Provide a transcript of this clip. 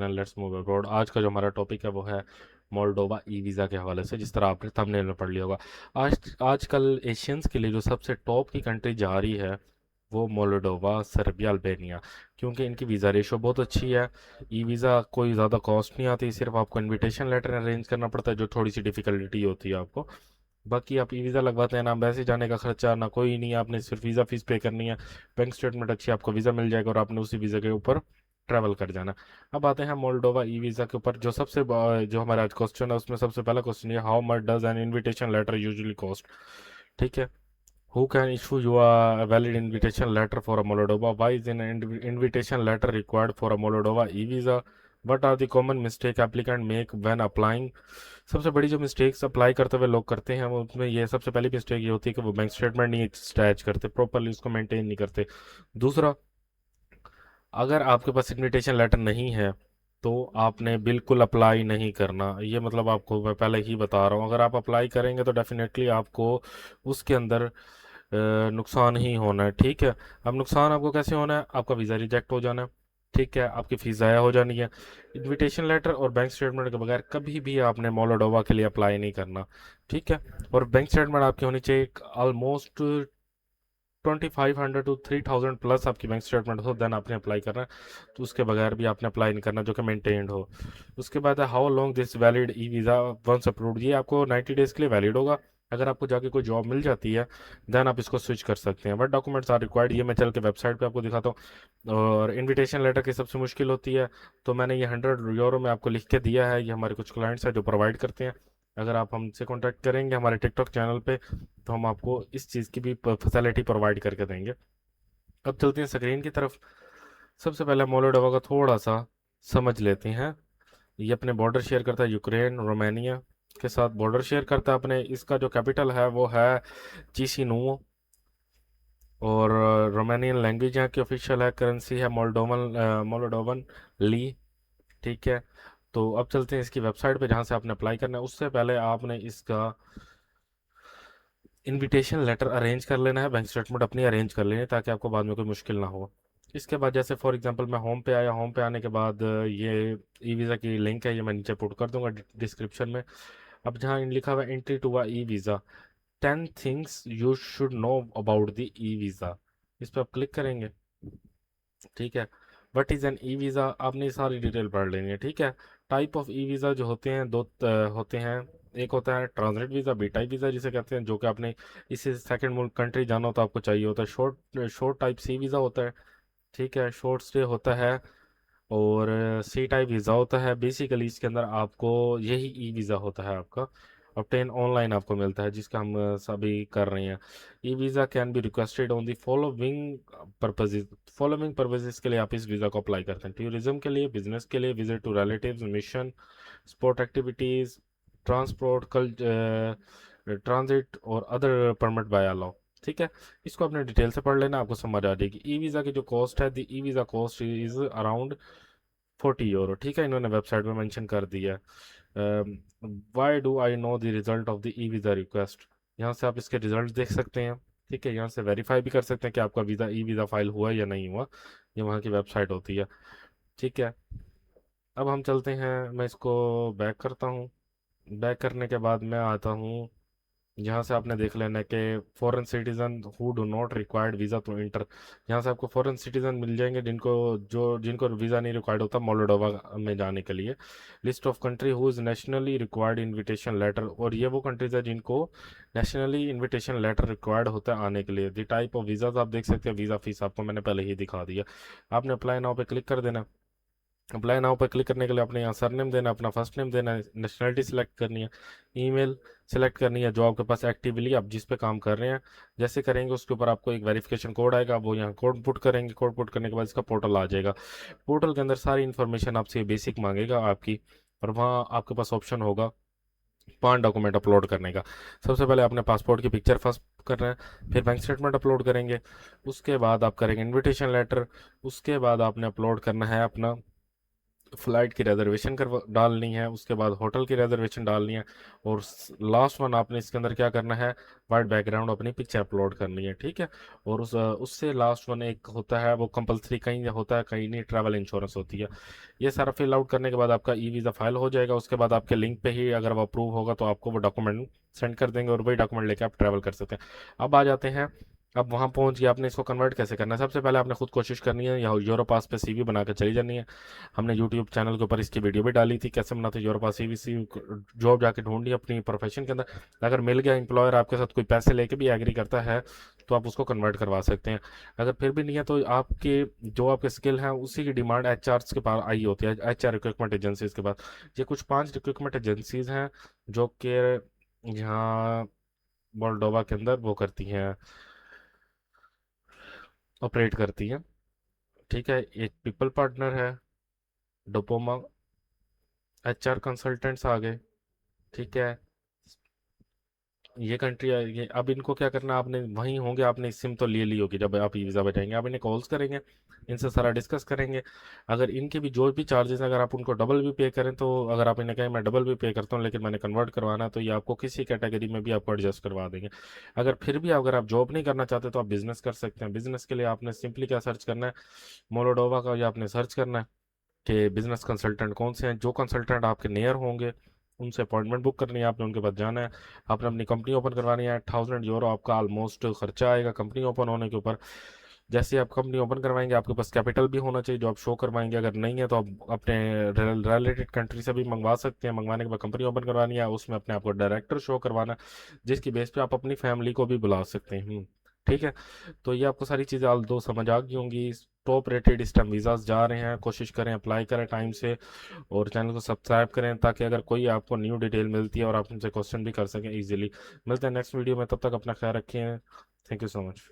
Let's move abroad. आज का जो हमारा टॉपिक है वो है मोल्डोवा ई वीज़ा के हवाले से। जिस तरह आपने थंबनेल में पढ़ लिया होगा, आजकल एशियंस के लिए जो सबसे टॉप की कंट्री जा रही है वो मोल्डोवा, सर्बिया, अल्बानिया, क्योंकि इनकी वीज़ा रेशो बहुत अच्छी है। ई वीज़ा कोई ज़्यादा कॉस्ट नहीं आती, सिर्फ आपको इनविटेशन लेटर अरेंज करना पड़ता है, जो थोड़ी सी डिफ़िकल्टी होती है आपको। बाकी आप ई वीज़ा लगवाते हैं ना, वैसे जाने का खर्चा ना कोई नहीं, आपने सिर्फ वीज़ा फीस पे करनी है, बैंक स्टेटमेंट अच्छी, आपको वीज़ा मिल जाएगा और आपने उसी वीज़ा के ऊपर ट्रैवल कर जाना। अब आते हैं मोल्डोवा ई वीज़ा के ऊपर। जो हमारा आज क्वेश्चन है उसमें सबसे पहला क्वेश्चन ये, how much does an invitation letter usually cost. ठीक है। Who can issue you a valid invitation letter for a Moldova, why is an invitation letter required for a Moldova e visa, what are the common mistake applicant make when applying. सबसे बड़ी जो mistakes apply करते हुए लोग करते हैं वो उसमें ये सबसे पहली मिस्टेक ये होती है कि वो बैंक स्टेटमेंट नहीं अटैच करते, प्रॉपरली उसको मेंटेन नहीं करते। दूसरा, अगर आपके पास इनविटेशन लेटर नहीं है तो आपने बिल्कुल अप्लाई नहीं करना। ये मतलब आपको मैं पहले ही बता रहा हूँ, अगर आप अप्लाई करेंगे तो डेफिनेटली आपको उसके अंदर नुकसान ही होना है। ठीक है। अब नुकसान आपको कैसे होना है, आपका वीज़ा रिजेक्ट हो जाना है। ठीक है, आपकी फ़ीस ज़ाया हो जानी है। इनविटेशन लेटर और बैंक स्टेटमेंट के बगैर कभी भी आपने मोल्डोवा के लिए अप्लाई नहीं करना। ठीक है। और बैंक स्टेटमेंट आपकी होनी चाहिए ऑलमोस्ट 2500 to 3000 प्लस आपकी बैंक स्टेटमेंट हो, देन आपने अप्लाई करना है। तो उसके बगैर भी आपने अप्लाई नहीं करना, जो कि मेंटेन्ड हो। उसके बाद है, how long this valid e visa once approved. ये आपको 90 डेज़ के लिए वैलिड होगा। अगर आपको जाके कोई जॉब मिल जाती है देन आप इसको स्विच कर सकते हैं। वट डॉक्यूमेंट्स आर रिक्वायर्ड, ये मैं चल के वेबसाइट पे आपको दिखाता हूँ। और इनविटेशन लेटर की सबसे मुश्किल होती है, तो मैंने ये 100 यूरो में आपको लिख के दिया है। ये हमारे कुछ क्लाइंट्स हैं जो प्रोवाइड करते हैं। अगर आप हमसे कॉन्टैक्ट करेंगे हमारे टिकटॉक चैनल पे तो हम आपको इस चीज़ की भी फैसिलिटी प्रोवाइड करके देंगे। अब चलते हैं स्क्रीन की तरफ। सबसे पहले मोल्डोवा का थोड़ा सा समझ लेते हैं। ये अपने बॉर्डर शेयर करता है यूक्रेन, रोमानिया के साथ बॉर्डर शेयर करता है अपने। इसका जो कैपिटल है वो है चिसिनू। और रोमानियन लैंग्वेज यहाँ की ऑफिशियल है, करेंसी है मोल्डोवन ली। ठीक है। तो अब चलते हैं इसकी वेबसाइट पे जहाँ से आपने अप्लाई करना है। उससे पहले आपने इसका इनविटेशन लेटर अरेंज कर लेना है, बैंक स्टेटमेंट अपनी अरेंज कर लेनी है ताकि आपको बाद में कोई मुश्किल ना हो। इसके बाद जैसे फॉर एग्जांपल मैं होम पे आया, होम पे आने के बाद ये ई वीज़ा की लिंक है, ये मैं नीचे पुट कर दूंगा डिस्क्रिप्शन में। अब जहाँ इन लिखा हुआ है entry to a e visa, 10 things you should know about the e visa, इस पर आप क्लिक करेंगे। ठीक है। What is an e visa, आपने ये सारी डिटेल पढ़ लेनी है। ठीक है। टाइप ऑफ ई वीज़ा जो होते हैं दो होते हैं। एक होता है transit visa, B type visa जिसे कहते हैं, जो कि आपने इसी सेकंड मुल्क कंट्री जाना हो तो आपको चाहिए होता है। Short short type C visa होता है। ठीक है, शॉर्ट स्टे होता है। और सी टाइप वीज़ा होता है। बेसिकली इसके अंदर आपको यही ई वीज़ा होता है आपका, ऑब्टेन ऑनलाइन आपको मिलता है, जिसका हम सभी कर रहे हैं। E visa can be requested on the purposes following purposes के लिए आप इस वीज़ा को अप्लाई करते हैं। टूरिज्म के लिए, बिजनेस के लिए, visit to relatives, mission, sport activities, transport, कल ट्रांजिट और अदर परमिट बाय अलाउ। ठीक है। इसको अपने डिटेल से पढ़ लेना, आपको समझ आ जाएगी। ई वीज़ा की जो कॉस्ट है, the e visa cost is around 40 euro. ठीक है, इन्होंने वेबसाइट में मेंशन कर दिया है। Why do I know the result of the e visa request, यहाँ से आप इसके रिजल्ट देख सकते हैं। ठीक है, यहाँ से वेरीफाई भी कर सकते हैं कि आपका वीज़ा ई वीज़ा फाइल हुआ या नहीं हुआ। ये वहाँ की वेबसाइट होती है। ठीक है। अब हम चलते हैं, मैं इसको बैक करता हूँ। बैक करने के बाद मैं आता हूँ, यहाँ से आपने देख लेना है कि foreign citizen who do not required visa to enter. यहाँ से आपको फॉरेन सिटीजन मिल जाएंगे जिनको वीज़ा नहीं रिक्वायर्ड होता मोल्डोवा में जाने के लिए। List of country who is nationally required invitation letter, और ये वो कंट्रीज है जिनको नेशनली इनविटेशन लेटर रिक्वायर्ड होता है आने के लिए। द टाइप ऑफ वीज़ा आप देख सकते हैं, वीज़ा फीस आपको मैंने पहले ही दिखा दिया। आपने अप्लाई नाउ पे क्लिक कर देना। अप्लाई नाउ पर क्लिक करने के लिए अपने यहाँ सरनेम देना, अपना फर्स्ट नेम देना है, नेशनलिटी सिलेक्ट करनी है, ईमेल सेलेक्ट करनी है जो आपके पास एक्टिवली आप जिस पे काम कर रहे हैं। जैसे करेंगे उसके ऊपर आपको एक वेरिफिकेशन कोड आएगा, वो यहाँ कोड पुट करेंगे। कोड पुट करने के बाद इसका पोर्टल आ जाएगा। पोर्टल के अंदर सारी इन्फॉर्मेशन आपसे बेसिक मांगेगा आपकी, और वहाँ आपके पास ऑप्शन होगा 5 डॉक्यूमेंट अपलोड करने का। सबसे पहले आपने पासपोर्ट की पिक्चर फर्स्ट करना है, फिर बैंक स्टेटमेंट अपलोड करेंगे, उसके बाद आप करेंगे इनविटेशन लेटर, उसके बाद आपने अपलोड करना है अपना फ़्लाइट की रिजर्वेशन करवा डालनी है, उसके बाद होटल की रिजर्वेशन डालनी है, और लास्ट वन आपने इसके अंदर क्या करना है, वाइट बैकग्राउंड अपनी पिक्चर अपलोड करनी है, ठीक है। और उससे लास्ट वन एक होता है, वो कंपलसरी कहीं होता है कहीं नहीं, ट्रैवल इंश्योरेंस होती है। ये सारा फिल आउट करने के बाद आपका ई वीज़ा फाइल हो जाएगा। उसके बाद आपके लिंक पे ही अगर वो अप्रूव होगा तो आपको वो डॉक्यूमेंट सेंड कर देंगे, और वही डॉक्यूमेंट लेके आप ट्रैवल कर सकते हैं। अब आ जाते हैं, अब वहाँ पहुँच गया, आपने इसको कन्वर्ट कैसे करना है। सबसे पहले आपने खुद कोशिश करनी है, या यूरोपास पे सीवी बना के चली जानी है। हमने यूट्यूब चैनल के ऊपर इसकी वीडियो भी डाली थी, कैसे बनाते यूरोपास सीवीसी, जॉब जाके ढूंढनी अपनी प्रोफेशन के अंदर। अगर मिल गया एम्प्लॉयर आपके साथ कोई पैसे लेके भी एग्री करता है तो आप उसको कन्वर्ट करवा सकते हैं। अगर फिर भी नहीं है तो आपके जो आपके स्किल हैं उसी की डिमांड एचआर के पास आई होती है, एचआर रिक्रूटमेंट एजेंसीज के पास। ये कुछ 5 रिक्रूटमेंट एजेंसीज हैं जो कि यहाँ मोल्डोवा के अंदर वो करती हैं, ऑपरेट करती हैं, ठीक है। एक पीपल पार्टनर है, डोपोमा, एचआर कंसल्टेंट्स आ गए, ठीक है। ये कंट्री है ये। अब इनको क्या करना, आपने वहीं होंगे, आपने सिम तो ले ली होगी जब आप ई वीज़ा पे जाएंगे, आप इन्हें कॉल्स करेंगे, इनसे सारा डिस्कस करेंगे। अगर इनके भी जो भी चार्जेस, अगर आप उनको डबल भी पे करें, तो अगर आप इन्हें कहें मैं डबल भी पे करता हूँ लेकिन मैंने कन्वर्ट करवाना है, तो ये आपको किसी कैटेगरी में भी आपको एडजस्ट करवा देंगे। अगर फिर भी अगर आप जॉब नहीं करना चाहते तो आप बिजनेस कर सकते हैं। बिजनेस के लिए आपने सिंपली क्या सर्च करना है, मोलोडोवा का, या आपने सर्च करना है कि बिजनेस कंसल्टेंट कौन से हैं, जो कंसल्टेंट आपके नियर होंगे उनसे अपॉइंटमेंट बुक करनी है, आपने उनके पास जाना है। आपने अपनी कंपनी ओपन करवानी है, 1000 यूरो आपका ऑलमोस्ट खर्चा आएगा कंपनी ओपन होने के ऊपर। जैसे आप कंपनी ओपन करवाएंगे आपके पास कैपिटल भी होना चाहिए जो आप शो करवाएंगे। अगर नहीं है तो आप अपने रिलेटेड कंट्री से भी मंगवा सकते हैं। मंगवाने के बाद कंपनी ओपन करवानी है, उसमें अपने आपको डायरेक्टर शो करवाना है, जिसकी बेस पे आप अपनी फैमिली को भी बुला सकते हैं। ठीक है। तो ये आपको सारी चीज़ें आल दो समझ आ गई होंगी। टॉप रेटेड इस टाइम वीज़ाज जा रहे हैं, कोशिश करें अप्लाई करें टाइम से, और चैनल को सब्सक्राइब करें ताकि अगर कोई आपको न्यू डिटेल मिलती है और आप उनसे क्वेश्चन भी कर सकें इजीली। मिलते हैं नेक्स्ट वीडियो में, तब तक अपना ख्याल रखें। Thank you so much.